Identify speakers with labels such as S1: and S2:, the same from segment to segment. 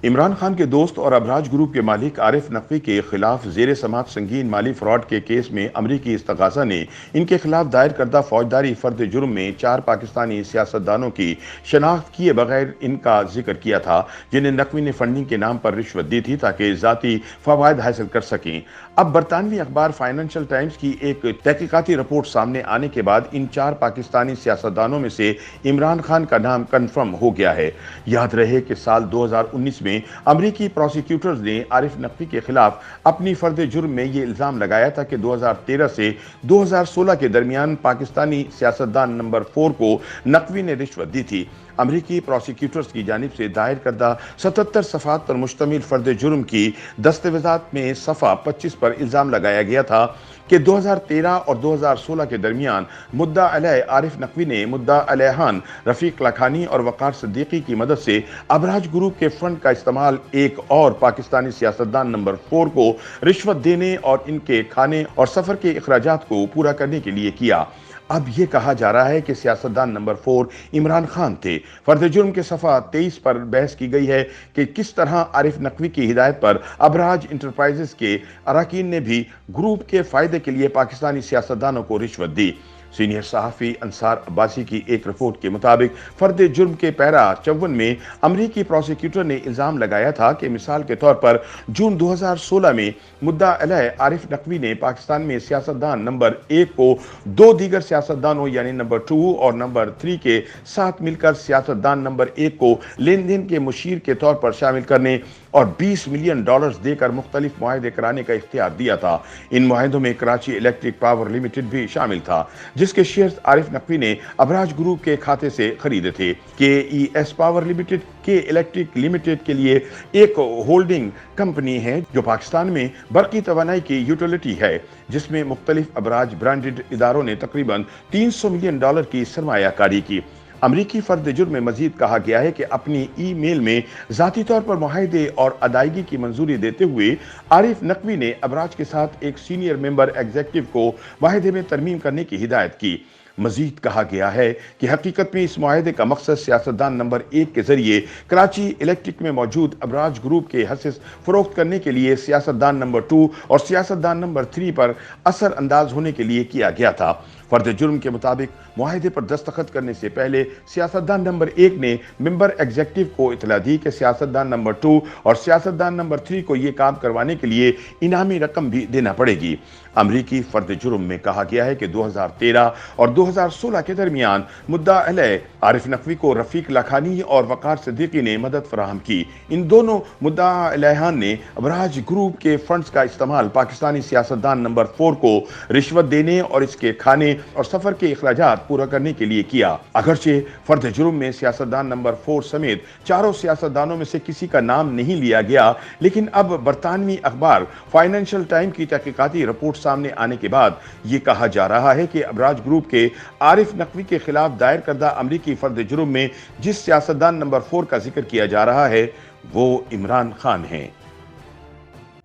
S1: عمران خان کے دوست اور ابراج گروپ کے مالک عارف نقوی کے خلاف زیر سماعت سنگین مالی فراڈ کے کیس میں امریکی استغاثہ نے ان کے خلاف دائر کردہ فوجداری فرد جرم میں 4 پاکستانی سیاستدانوں کی شناخت کیے بغیر ان کا ذکر کیا تھا، جنہیں نقوی نے فنڈنگ کے نام پر رشوت دی تھی تاکہ ذاتی فوائد حاصل کر سکیں۔ اب برطانوی اخبار فائنینشل ٹائمز کی ایک تحقیقاتی رپورٹ سامنے آنے کے بعد ان 4 پاکستانی سیاستدانوں میں سے عمران خان کا نام کنفرم ہو گیا ہے۔ یاد رہے کہ سال 2019 میں امریکی پروسیکیوٹرز نے عارف نقوی کے خلاف اپنی فرد جرم میں یہ الزام لگایا تھا کہ 2013 سے 2016 کے درمیان پاکستانی سیاستدان نمبر 4 کو نقوی نے رشوت دی تھی۔ امریکی پروسیکیوٹرز کی جانب سے دائر کردہ 77 صفحات پر مشتمل فرد جرم کی دستاویزات میں صفحہ 25 پر الزام لگایا گیا تھا کہ 2013 اور 2016 کے درمیان مدعا علیہ عارف نقوی نے مدعا علیہان رفیق لکھانی اور وقار صدیقی کی مدد سے ابراج گروپ کے فنڈ کا استعمال ایک اور پاکستانی سیاستدان نمبر 4 کو رشوت دینے اور ان کے کھانے اور سفر کے اخراجات کو پورا کرنے کے لیے کیا۔ اب یہ کہا جا رہا ہے کہ سیاستدان نمبر 4 عمران خان تھے۔ فرد جرم کے صفحہ 23 پر بحث کی گئی ہے کہ کس طرح عارف نقوی کی ہدایت پر ابراج انٹرپرائزز کے اراکین نے بھی گروپ کے فائدے کے لیے پاکستانی سیاستدانوں کو رشوت دی۔ سینئر صحافی انصار عباسی کی ایک رپورٹ کے مطابق فرد جرم کے پیرا 54 میں امریکی پروسیکیوٹر نے الزام لگایا تھا کہ مثال کے طور پر جون 2016 میں مدعا علیہ عارف نقوی نے پاکستان میں سیاستدان نمبر 1 کو 2 دیگر سیاستدانوں یعنی نمبر 2 اور نمبر 3 کے ساتھ مل کر سیاستدان نمبر 1 کو لین دین کے مشیر کے طور پر شامل کرنے اور $20 ملین دے کر مختلف معاہدے کرانے کا اختیار دیا تھا۔ ان معاہدوں میں کراچی الیکٹرک پاور لمیٹڈ بھی شامل تھا، جس کے شیئرز عارف نقوی نے ابراج گروپ کے کھاتے سے خریدے تھے۔ KES پاور لمیٹڈ کے الیکٹرک لمیٹڈ کے لیے ایک ہولڈنگ کمپنی ہے جو پاکستان میں برقی توانائی کی یوٹیلیٹی ہے، جس میں مختلف ابراج برانڈڈ اداروں نے تقریباً $300 ملین کی سرمایہ کاری کی۔ امریکی فرد جرم میں مزید کہا گیا ہے کہ اپنی ای میل میں ذاتی طور پر معاہدے اور ادائیگی کی منظوری دیتے ہوئے عارف نقوی نے ابراج کے ساتھ ایک سینئر ممبر ایگزیکٹو کو معاہدے میں ترمیم کرنے کی ہدایت کی۔ مزید کہا گیا ہے کہ حقیقت میں اس معاہدے کا مقصد سیاستدان نمبر 1 کے ذریعے کراچی الیکٹرک میں موجود ابراج گروپ کے حصص فروخت کرنے کے لیے سیاستدان نمبر 2 اور سیاستدان نمبر 3 پر اثر انداز ہونے کے لیے کیا گیا تھا۔ فرد جرم کے مطابق معاہدے پر دستخط کرنے سے پہلے سیاستدان نمبر 1 نے ممبر ایگزیکٹو کو اطلاع دی کہ سیاستدان نمبر 2 اور سیاستدان نمبر 3 کو یہ کام کروانے کے لیے انعامی رقم بھی دینا پڑے گی۔ امریکی فرد جرم میں کہا گیا ہے کہ 2013 اور 2016 کے درمیان مدعا علیہ عارف نقوی کو رفیق لکھانی اور وقار صدیقی نے مدد فراہم کی۔ ان دونوں مدعا علیہان نے ابراج گروپ کے فنڈز کا استعمال پاکستانی سیاستدان نمبر 4 کو رشوت دینے اور اس کے کھانے اور سفر کے اخراجات پورا کرنے کے لیے کیا۔ اگرچہ فرد جرم میں سیاستدان نمبر 4 سمیت 4 سیاستدانوں میں سے کسی کا نام نہیں لیا گیا، لیکن اب برطانوی اخبار فائنینشل ٹائم کی تحقیقاتی رپورٹ سامنے آنے کے بعد یہ کہا جا رہا ہے کہ ابراج گروپ کے عارف نقوی کے خلاف دائر کردہ امریکی فرد جرم میں جس سیاستدان نمبر 4 کا ذکر کیا جا رہا ہے وہ عمران خان ہیں۔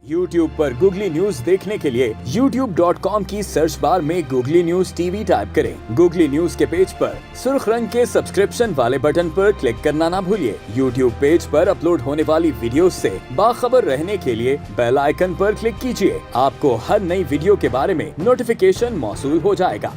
S2: YouTube پر گوگلی نیوز دیکھنے کے لیے youtube.com کی سرچ بار میں googly news T V type کریں۔ گوگلی نیوز کے پیج پر سرخ رنگ کے سبسکرپشن والے بٹن پر کلک کرنا نہ بھولیے۔ YouTube پیج پر اپلوڈ ہونے والی ویڈیوز سے باخبر رہنے کے لیے بیل آئیکن پر کلک کیجیے۔ آپ کو ہر نئی ویڈیو کے بارے میں نوٹیفیکیشن موصول ہو جائے گا۔